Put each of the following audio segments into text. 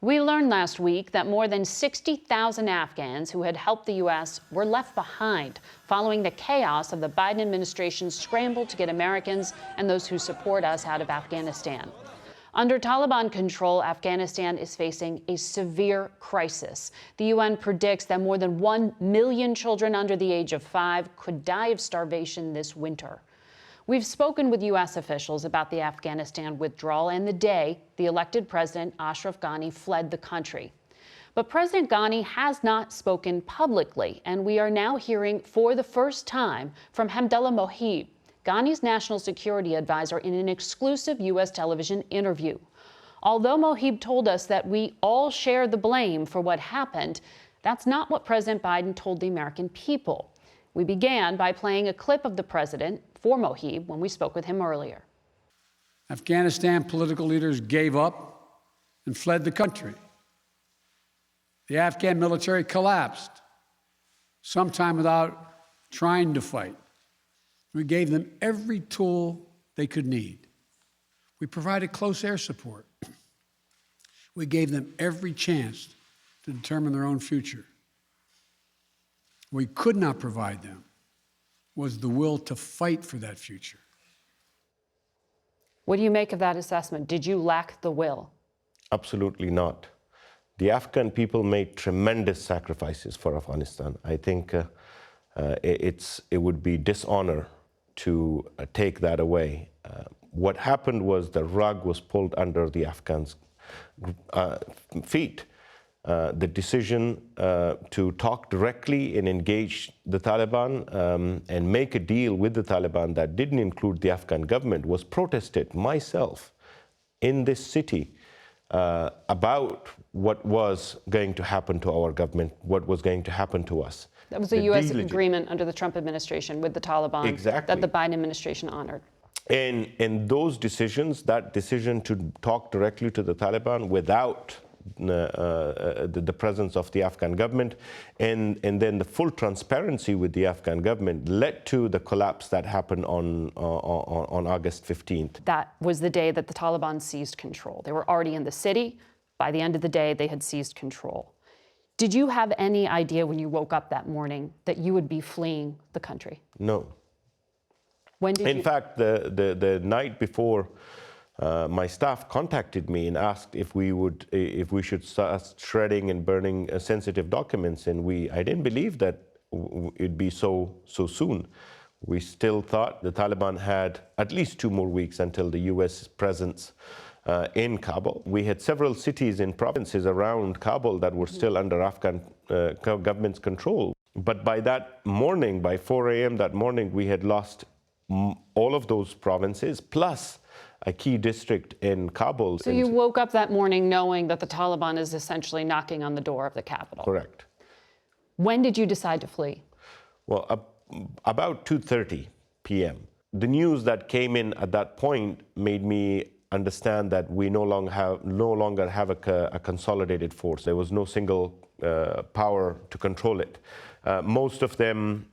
We learned last week that more than 60,000 Afghans who had helped the U.S. were left behind following the chaos of the Biden administration's scramble to get Americans and those who support us out of Afghanistan. Under Taliban control, Afghanistan is facing a severe crisis. The UN predicts that more than 1 million children under the age of 5 could die of starvation this winter. We've spoken with U.S. officials about the Afghanistan withdrawal and the day the elected President Ashraf Ghani fled the country. But President Ghani has not spoken publicly, and we are now hearing for the first time from Hamdullah Mohib, Ghani's national security advisor, in an exclusive U.S. television interview. Although Mohib told us that we all share the blame for what happened, that's not what President Biden told the American people. We began by playing a clip of the president for Mohib when we spoke with him earlier. Afghanistan political leaders gave up and fled the country. The Afghan military collapsed, sometime without trying to fight. We gave them every tool they could need. We provided close air support. We gave them every chance to determine their own future. What we could not provide them was the will to fight for that future. What do you make of that assessment? Did you lack the will? Absolutely not. The Afghan people made tremendous sacrifices for Afghanistan. I think it would be dishonor to take that away. What happened was the rug was pulled under the Afghans' feet. The decision to talk directly and engage the Taliban and make a deal with the Taliban that didn't include the Afghan government was protested myself in this city about what was going to happen to our government, what was going to happen to us. That was a U.S. agreement under the Trump administration with the Taliban. Exactly. That the Biden administration honored. And those decisions, that decision to talk directly to the Taliban without the presence of the Afghan government, and then the full transparency with the Afghan government led to the collapse that happened on August 15th. That was the day that the Taliban seized control. They were already in the city. By the end of the day, they had seized control. Did you have any idea when you woke up that morning that you would be fleeing the country? No. When did In fact, the night before, my staff contacted me and asked if we should start shredding and burning sensitive documents, and I didn't believe that it'd be so soon. We still thought the Taliban had at least 2 more weeks until the U.S. presence in Kabul. We had several cities and provinces around Kabul that were still under Afghan government's control. But by that morning, by 4 a.m. that morning, we had lost all of those provinces, plus a key district in Kabul. So you woke up that morning knowing that the Taliban is essentially knocking on the door of the capital? Correct. When did you decide to flee? Well, about 2:30 p.m. The news that came in at that point made me understand that we no longer have a consolidated force. There was no single power to control it. Most of them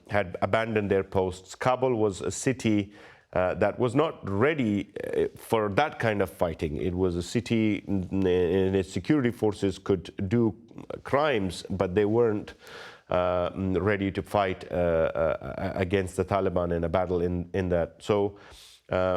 had abandoned their posts. Kabul was a city that was not ready for that kind of fighting. It was a city, and its security forces could do crimes, but they weren't ready to fight against the Taliban in a battle in that. So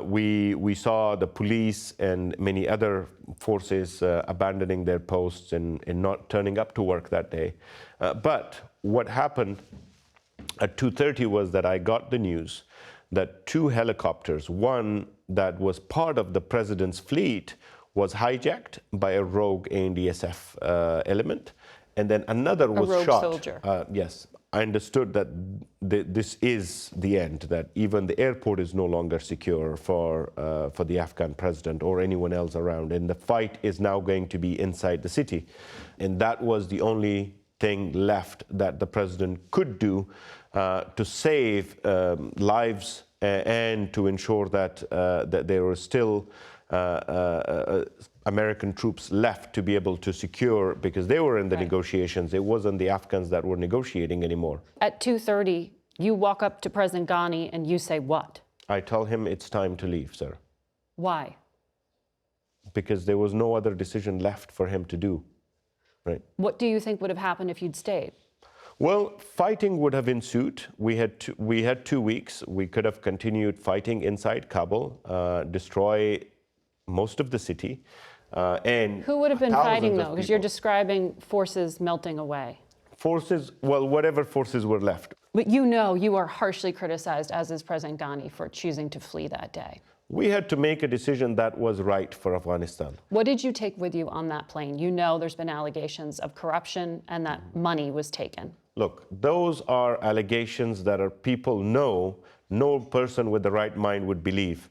we saw the police and many other forces abandoning their posts and not turning up to work that day. But what happened at 2:30 was that I got the news that 2 helicopters, one that was part of the president's fleet, was hijacked by a rogue ANDSF element, and then another was shot. A rogue soldier. Yes. I understood that this is the end, that even the airport is no longer secure for the Afghan president or anyone else around, and the fight is now going to be inside the city. And that was the only thing left that the president could do to save lives and to ensure that there were still American troops left to be able to secure, because they were in the negotiations. It wasn't the Afghans that were negotiating anymore. At 2:30, you walk up to President Ghani and you say what? I tell him it's time to leave, sir. Why? because there was no other decision left for him to do. Right. What do you think would have happened if you'd stayed? Well, fighting would have ensued. We had 2 weeks. We could have continued fighting inside Kabul, destroy most of the city. And who would have been fighting, though? Because you're people. describing forces melting away. Forces, well, whatever forces were left. But you are harshly criticized, as is President Ghani, for choosing to flee that day. We had to make a decision that was right for Afghanistan. What did you take with you on that plane? You know there's been allegations of corruption and that money was taken. Look, those are allegations that people know no person with the right mind would believe.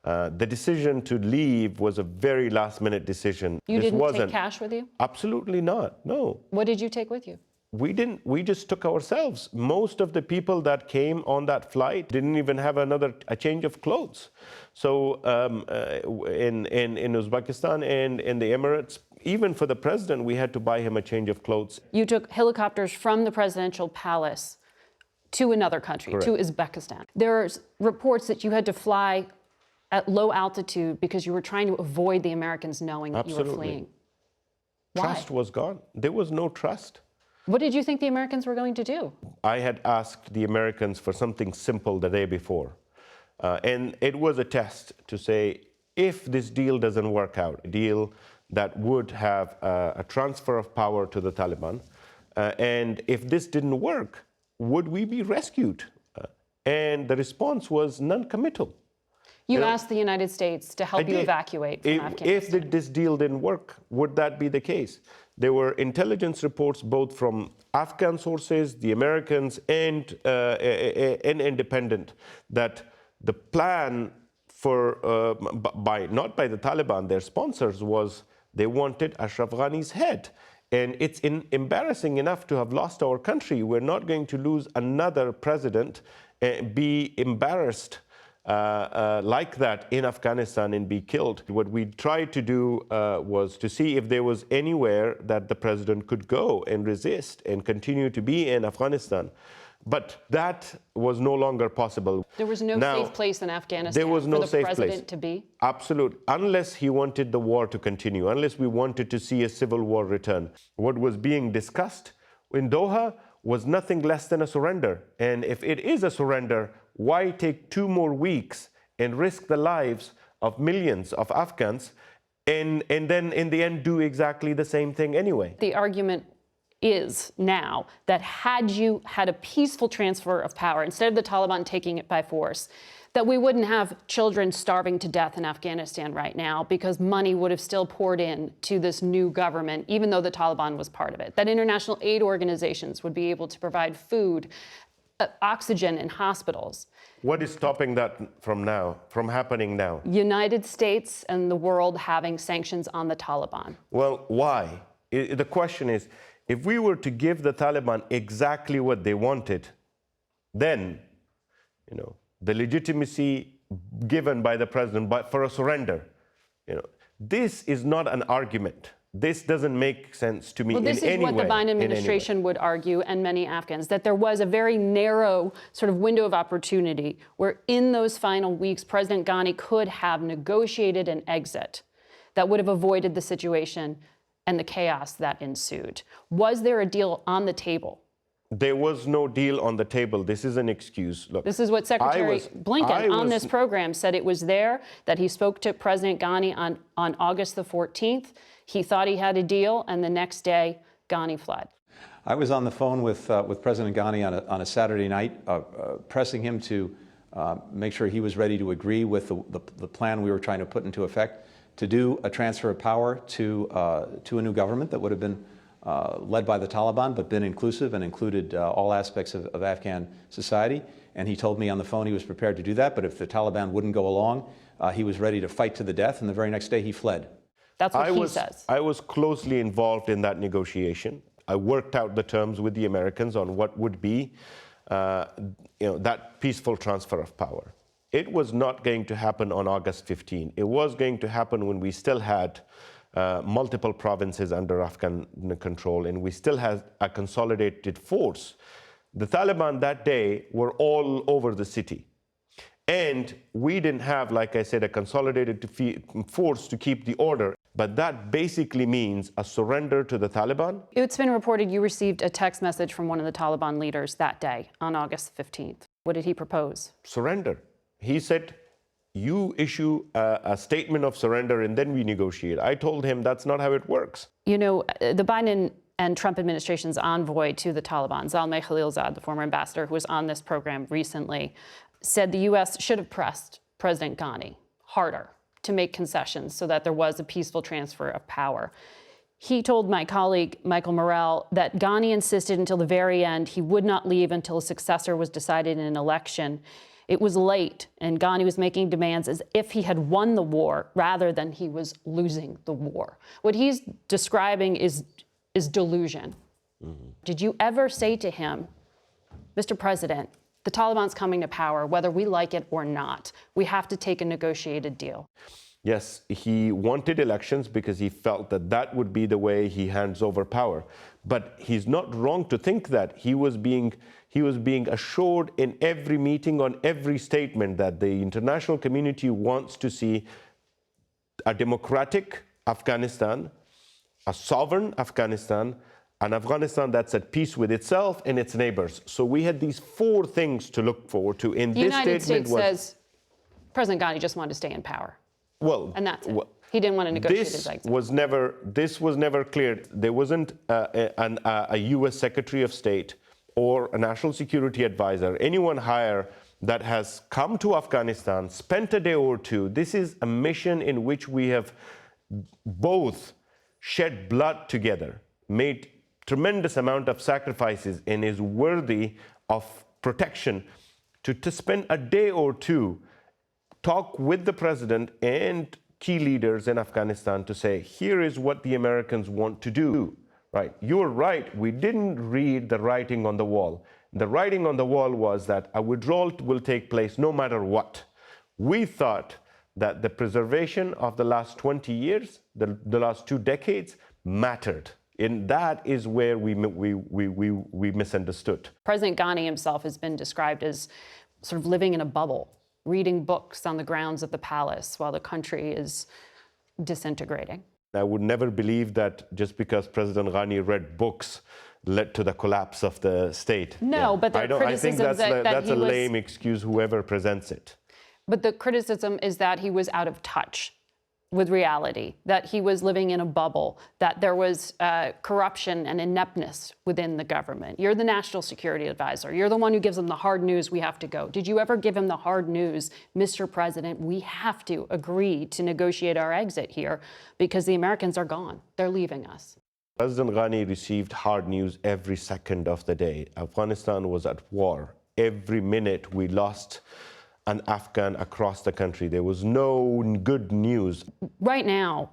The decision to leave was a very last-minute decision. You didn't take cash with you? Absolutely not, no. What did you take with you? We didn't. We just took ourselves. Most of the people that came on that flight didn't even have a change of clothes. So in Uzbekistan and in the Emirates, even for the president, we had to buy him a change of clothes. You took helicopters from the presidential palace to another country, Correct. to Uzbekistan. There's reports that you had to fly at low altitude because you were trying to avoid the Americans knowing that you were fleeing. Why? Trust was gone. There was no trust. What did you think the Americans were going to do? I had asked the Americans for something simple the day before. And it was a test to say, if this deal doesn't work out, a deal that would have a transfer of power to the Taliban, and if this didn't work, would we be rescued? And the response was non-committal. You asked the United States to help you evacuate from Afghanistan. If this deal didn't work, would that be the case? There were intelligence reports both from Afghan sources, the Americans, and independent, that the plan for, not by the Taliban, their sponsors, was they wanted Ashraf Ghani's head. And it's embarrassing enough to have lost our country. We're not going to lose another president and be embarrassed like that in Afghanistan and be killed. What we tried to do was to see if there was anywhere that the president could go and resist and continue to be in Afghanistan. But that was no longer possible. There was no safe place in Afghanistan there was no for the safe president place. to be? Absolutely. Unless he wanted the war to continue, unless we wanted to see a civil war return. What was being discussed in Doha was nothing less than a surrender. And if it is a surrender, why take 2 more weeks and risk the lives of millions of Afghans and then in the end do exactly the same thing anyway? The argument is now that had you had a peaceful transfer of power, instead of the Taliban taking it by force, that we wouldn't have children starving to death in Afghanistan right now because money would have still poured in to this new government, even though the Taliban was part of it. That international aid organizations would be able to provide food, oxygen in hospitals. What is stopping that from happening now? United States and the world having sanctions on the Taliban. Well, why? The question is, if we were to give the Taliban exactly what they wanted, then, the legitimacy given by the president for a surrender, this is not an argument. This doesn't make sense to me in any way. Well, this is what the Biden administration would argue, and many Afghans, that there was a very narrow sort of window of opportunity where in those final weeks, President Ghani could have negotiated an exit that would have avoided the situation and the chaos that ensued. Was there a deal on the table? There was no deal on the table. This is an excuse. Look, this is what Secretary Blinken on this program said it was there, that he spoke to President Ghani on August the 14th. He thought he had a deal, and the next day, Ghani fled. I was on the phone with President Ghani on a Saturday night, pressing him to make sure he was ready to agree with the plan we were trying to put into effect to do a transfer of power to a new government that would have been led by the Taliban, but been inclusive and included all aspects of Afghan society. And he told me on the phone he was prepared to do that, but if the Taliban wouldn't go along, he was ready to fight to the death, and the very next day he fled. That's what he says. I was closely involved in that negotiation. I worked out the terms with the Americans on what would be that peaceful transfer of power. It was not going to happen on August 15. It was going to happen when we still had multiple provinces under Afghan control, and we still had a consolidated force. The Taliban that day were all over the city. And we didn't have, like I said, a consolidated force to keep the order. But that basically means a surrender to the Taliban. It's been reported you received a text message from one of the Taliban leaders that day on August 15th. What did he propose? Surrender. He said, you issue a statement of surrender and then we negotiate. I told him that's not how it works. You know, the Biden and Trump administration's envoy to the Taliban, Zalmay Khalilzad, the former ambassador who was on this program recently, said the U.S. should have pressed President Ghani harder to make concessions so that there was a peaceful transfer of power. He told my colleague, Michael Morrell, that Ghani insisted until the very end he would not leave until a successor was decided in an election. It was late, and Ghani was making demands as if he had won the war rather than he was losing the war. What he's describing is delusion. Mm-hmm. Did you ever say to him, Mr. President, the Taliban's coming to power, whether we like it or not. We have to take a negotiated deal. Yes, he wanted elections because he felt that that would be the way he hands over power. But he's not wrong to think that. He was being assured in every meeting, on every statement, that the international community wants to see a democratic Afghanistan, a sovereign Afghanistan, an Afghanistan that's at peace with itself and its neighbors. So we had these four things to look forward to. In the this United statement States says President Ghani just wanted to stay in power. Well, and that's it. He didn't want to negotiate his exit. This was never cleared. There wasn't a U.S. Secretary of State or a national security advisor, anyone higher that has come to Afghanistan, spent a day or two. This is a mission in which we have both shed blood together, made tremendous amount of sacrifices, and is worthy of protection. To spend a day or two, talk with the president and key leaders in Afghanistan to say, here is what the Americans want to do. Right? You're right, we didn't read the writing on the wall. The writing on the wall was that a withdrawal will take place no matter what. We thought that the preservation of the last 20 years, the last 2 decades, mattered. And that is where we misunderstood. President Ghani himself has been described as sort of living in a bubble, reading books on the grounds of the palace while the country is disintegrating. I would never believe that just because President Ghani read books led to the collapse of the state. No, but there are criticisms I think that's a lame excuse, whoever presents it. But the criticism is that he was out of touch with reality, that he was living in a bubble, that there was corruption and ineptness within the government. You're the national security advisor. You're the one who gives them the hard news, we have to go. Did you ever give him the hard news, Mr. President, we have to agree to negotiate our exit here because the Americans are gone. They're leaving us. President Ghani received hard news every second of the day. Afghanistan was at war. Every minute we lost an Afghan across the country. There was no good news. Right now,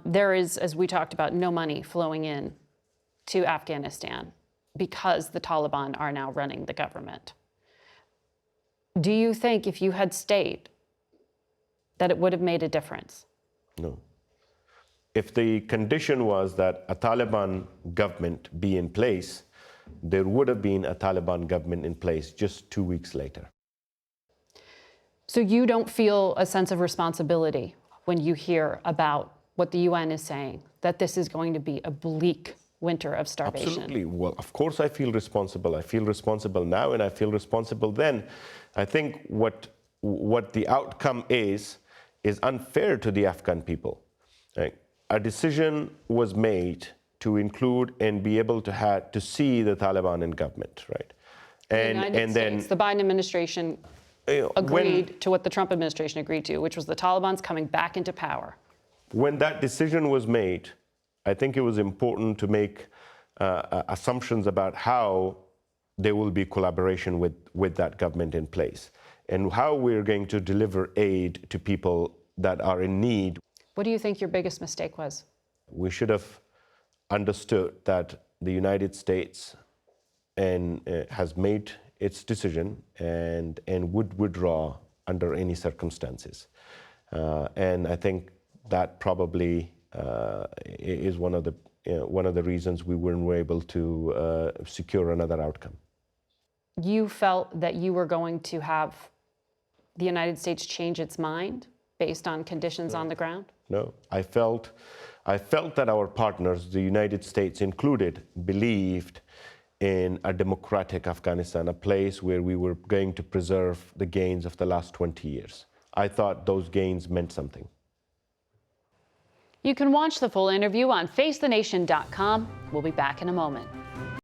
there is, as we talked about, no money flowing in to Afghanistan because the Taliban are now running the government. Do you think if you had stayed that it would have made a difference? No. If the condition was that a Taliban government be in place, there would have been a Taliban government in place just 2 weeks later. So you don't feel a sense of responsibility when you hear about what the UN is saying, that this is going to be a bleak winter of starvation? Absolutely. Well, of course I feel responsible. I feel responsible now and I feel responsible then. I think what the outcome is unfair to the Afghan people. Right? A decision was made to include and be able to see the Taliban in government, right? The Biden administration agreed to what the Trump administration agreed to, which was the Taliban's coming back into power. When that decision was made, I think it was important to make assumptions about how there will be collaboration with that government in place and how we're going to deliver aid to people that are in need. What do you think your biggest mistake was? We should have understood that the United States has made its decision and would withdraw under any circumstances. And I think that probably is one of the reasons we weren't able to secure another outcome. You felt that you were going to have the United States change its mind based on conditions on the ground? No. I felt that our partners, the United States included, believed in a democratic Afghanistan, a place where we were going to preserve the gains of the last 20 years. I thought those gains meant something. You can watch the full interview on facethenation.com. We'll be back in a moment.